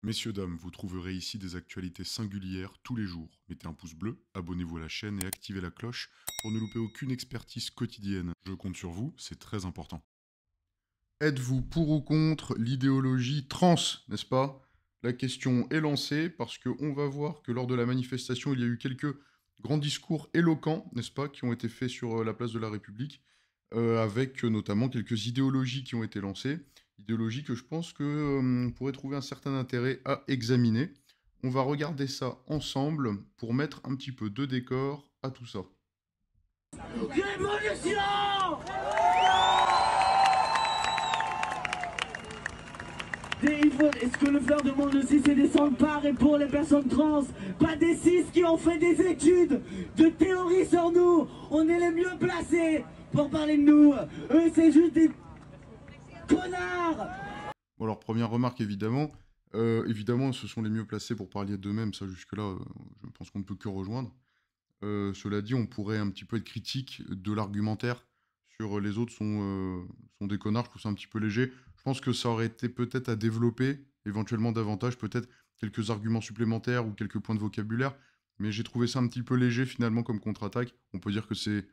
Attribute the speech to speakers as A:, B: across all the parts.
A: Messieurs, dames, vous trouverez ici des actualités singulières tous les jours. Mettez un pouce bleu, abonnez-vous à la chaîne et activez la cloche pour ne louper aucune expertise quotidienne. Je compte sur vous, c'est très important. Êtes-vous pour ou contre l'idéologie trans, n'est-ce pas? La question est lancée parce qu'on va voir que lors de la manifestation, il y a eu quelques grands discours éloquents, n'est-ce pas, qui ont été faits sur la place de la République, avec notamment quelques idéologies qui ont été lancées. Idéologies que je pense que on pourrait trouver un certain intérêt à examiner. On va regarder ça ensemble pour mettre un petit peu de décor à tout ça.
B: Révolution! Et ce que le fleur demande aussi, c'est des centres par et pour les personnes trans, pas des cis qui ont fait des études de théorie sur nous. On est les mieux placés pour parler de nous. Eux, c'est juste des connards.
A: Bon, alors, première remarque, évidemment, ce sont les mieux placés pour parler d'eux-mêmes, ça jusque-là, je pense qu'on ne peut que rejoindre. Cela dit, on pourrait un petit peu être critique de l'argumentaire sur les autres sont des connards, je trouve ça un petit peu léger. Je pense que ça aurait été peut-être à développer, éventuellement davantage, peut-être quelques arguments supplémentaires ou quelques points de vocabulaire, mais j'ai trouvé ça un petit peu léger finalement comme contre-attaque. On peut dire que c'est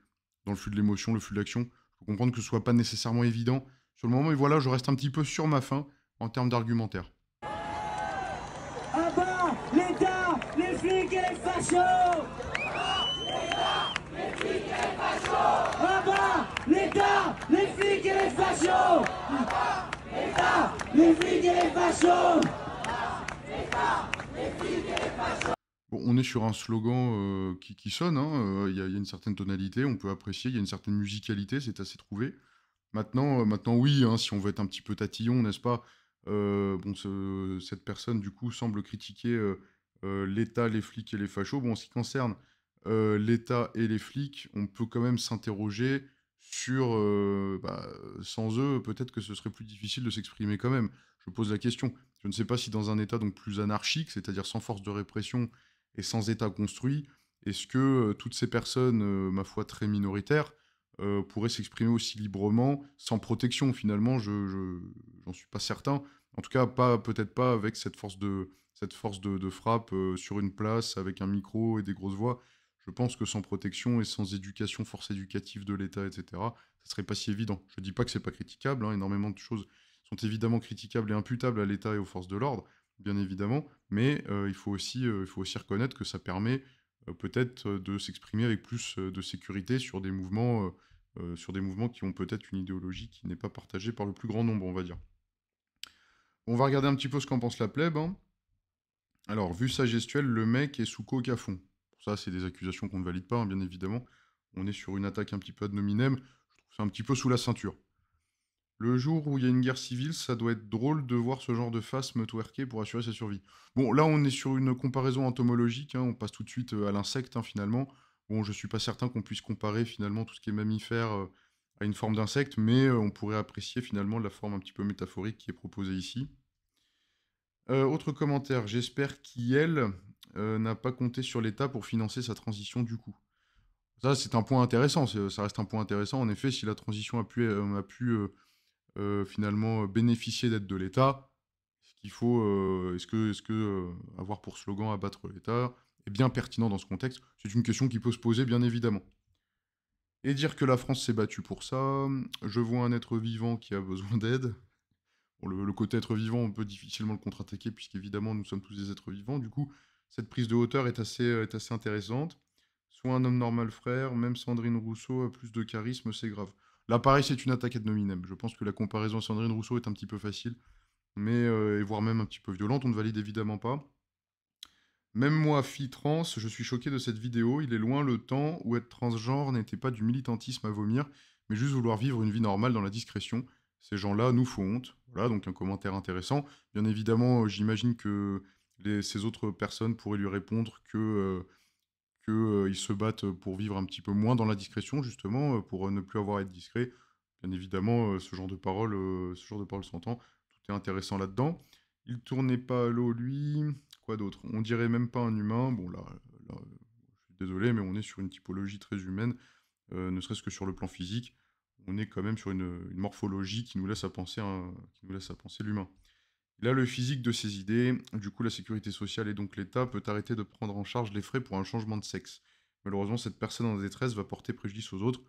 A: dans le flux de l'émotion, le flux de l'action. Je peux comprendre que ce soit pas nécessairement évident sur le moment, mais voilà, je reste un petit peu sur ma faim en termes d'argumentaire.
B: À bas l'État, les flics et les fachos. À bas l'État, les flics et les fachos. L'État, les flics et les fachos.
A: Bon, on est sur un slogan qui sonne, hein, il y a une certaine tonalité, on peut apprécier, il y a une certaine musicalité, c'est assez trouvé. Maintenant oui, hein, si on veut être un petit peu tatillon, n'est-ce pas? Bon, cette personne, du coup, semble critiquer l'État, les flics et les fachos. Bon, en ce qui concerne l'État et les flics, on peut quand même s'interroger sur, sans eux, peut-être que ce serait plus difficile de s'exprimer quand même. Je pose la question. Je ne sais pas si dans un État donc plus anarchique, c'est-à-dire sans force de répression et sans État construit, est-ce que toutes ces personnes, ma foi, très minoritaires, pourraient s'exprimer aussi librement, sans protection finalement, j'en suis pas certain. En tout cas, peut-être pas avec cette force de frappe sur une place, avec un micro et des grosses voix. Je pense que sans protection et sans éducation, force éducative de l'État, etc., ça serait pas si évident. Je dis pas que c'est pas critiquable, hein, énormément de choses sont évidemment critiquables et imputables à l'État et aux forces de l'ordre, bien évidemment, mais il faut aussi reconnaître que ça permet peut-être de s'exprimer avec plus de sécurité sur des mouvements qui ont peut-être une idéologie qui n'est pas partagée par le plus grand nombre, on va dire. On va regarder un petit peu ce qu'en pense la plèbe, hein. Alors, vu sa gestuelle, le mec est sous coke à fond. Pour ça, c'est des accusations qu'on ne valide pas, hein, bien évidemment. On est sur une attaque un petit peu ad nominem. Je trouve ça un petit peu sous la ceinture. Le jour où il y a une guerre civile, ça doit être drôle de voir ce genre de face me twerker pour assurer sa survie. Bon, là, on est sur une comparaison entomologique, hein, on passe tout de suite à l'insecte, hein, finalement. Bon, je suis pas certain qu'on puisse comparer finalement tout ce qui est mammifère à une forme d'insecte, mais on pourrait apprécier finalement la forme un petit peu métaphorique qui est proposée ici. Autre commentaire, j'espère qu'IL n'a pas compté sur l'État pour financer sa transition du coup. Ça, c'est un point intéressant, ça reste un point intéressant. En effet, si la transition a pu finalement bénéficier d'aide de l'État, est-ce que avoir pour slogan abattre l'État est bien pertinent dans ce contexte? C'est une question qui peut se poser, bien évidemment. Et dire que la France s'est battue pour ça, je vois un être vivant qui a besoin d'aide. Bon, le côté être vivant, on peut difficilement le contre-attaquer, puisqu'évidemment, nous sommes tous des êtres vivants. Du coup, cette prise de hauteur est assez intéressante. Soit un homme normal, frère, même Sandrine Rousseau a plus de charisme, c'est grave. Là, pareil, c'est une attaque ad nominem. Je pense que la comparaison à Sandrine Rousseau est un petit peu facile, mais et voire même un petit peu violente. On ne valide évidemment pas. Même moi, fille trans, je suis choqué de cette vidéo. Il est loin le temps où être transgenre n'était pas du militantisme à vomir, mais juste vouloir vivre une vie normale dans la discrétion. Ces gens-là nous font honte. Voilà, donc un commentaire intéressant. Bien évidemment, j'imagine que ces autres personnes pourraient lui répondre qu'ils se battent pour vivre un petit peu moins dans la discrétion, justement, pour ne plus avoir à être discret. Bien évidemment, ce genre de parole s'entend. Tout est intéressant là-dedans. Il tournait pas à l'eau, lui. Quoi d'autre? On dirait même pas un humain. Bon, là, je suis désolé, mais on est sur une typologie très humaine, ne serait-ce que sur le plan physique. On est quand même sur une morphologie qui nous laisse à penser l'humain. Il a le physique de ses idées, du coup la sécurité sociale et donc l'État peut arrêter de prendre en charge les frais pour un changement de sexe. Malheureusement, cette personne en détresse va porter préjudice aux autres.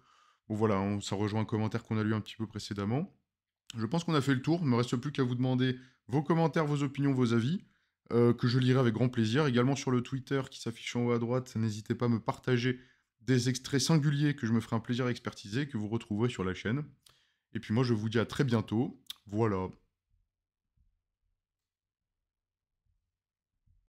A: Bon voilà, ça rejoint un commentaire qu'on a lu un petit peu précédemment. Je pense qu'on a fait le tour, il ne me reste plus qu'à vous demander vos commentaires, vos opinions, vos avis, que je lirai avec grand plaisir. Également sur le Twitter qui s'affiche en haut à droite, n'hésitez pas à me partager des extraits singuliers que je me ferai un plaisir à expertiser, que vous retrouverez sur la chaîne. Et puis moi je vous dis à très bientôt. Voilà.